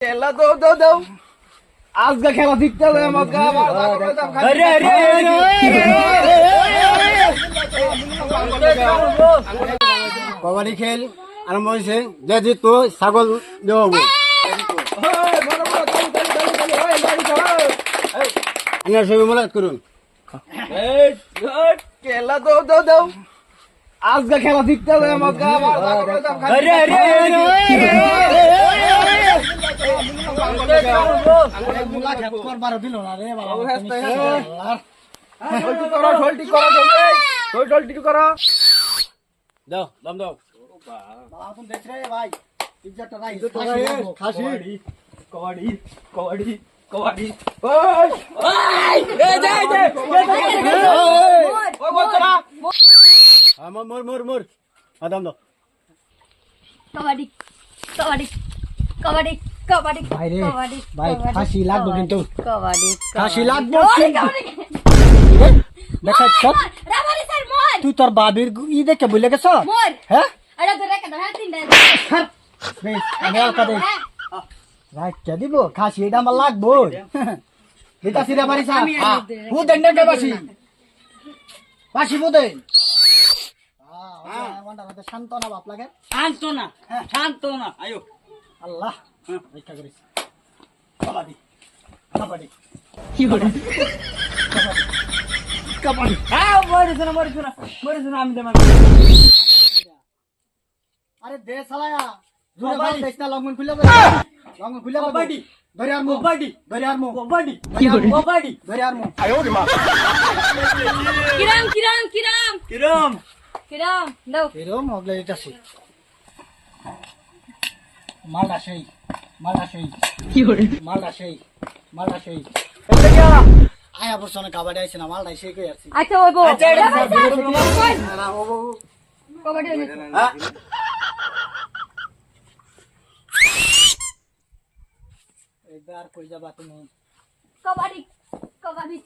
খেলা দাও আজকে খেলা দেখতে হবে আমাকে কবাডি খেল আরম্ভ হয়েছে। যে জিতবো ছাগল দেবো। আপনার সবাই মোলাকাত করুন। খেলা দাও আজকে খেলা দেখতে হবে আমাকে দাও দম দাও। মোর মোর মোর দম দাও। কবাডি কবাডি কবাডি কবাডি ভাই রে, কবাডি ভাই, ফাঁসি লাগবে কিন্তু। কবাডি ফাঁসি লাগবে কবাডি দেখা রাবারি স্যার মোর তুই তোর বাবির ই দেখে ভুলে গেছ। মোর হ্যাঁ আরে ধরে কেন হ্যাঁ তিনটা আমি আর কাদে রাখতে দিব। খাসি এটা আমার লাগবো। এটা সিরা বাড়ি সা হু দেন না বাসি বাসি বুদে শান্ত না বাপ লাগে। শান্ত না আয়ো আল্লাহ রক্ষা করিস। কাবাডি কাবাডি কাবাডি আরে দে সালায়া জোরে বল দেখ না। লঙ্গন খুলে দে। লঙ্গন খুলে কবাডি ধরে আর মু কবাডি ধরে আর মু কবাডি কবাডি ধরে আর মু। কিরাম দাও এরম মগলে এটাছে মালটা সেই আয়া বসনে কাবাডি আইছে না মালটা সেই কই আসছে। আচ্ছা ওইবো কবাডি হইছে এবার কই যাবা তুমি? কবাডি কবাডি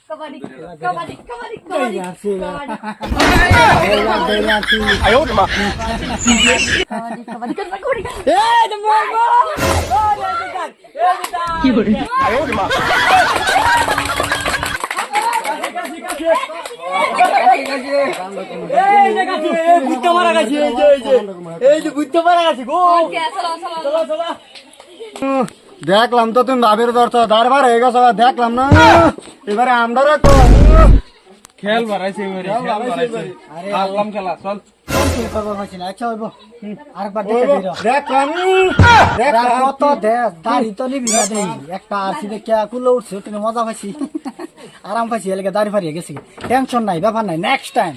কবাডি কবাডি কবাডি কই আসছে কবাডি আয়ো মা কবাডি কবাডি এই দে মোর আয়ো মা দেখলাম তো তুমি ভাবির দর্শ দারবার হয়ে গেছো। দেখলাম না এবারে আমরা খেল বাড়াইছে খেলা চল একটা আসি দেখে কুলো উঠছে তুমি মজা পাইছি আরাম পাইছি এলাকা দাঁড়ি ফারিয়ে গেছি। টেনশন নাই ব্যাপার নাই। Next time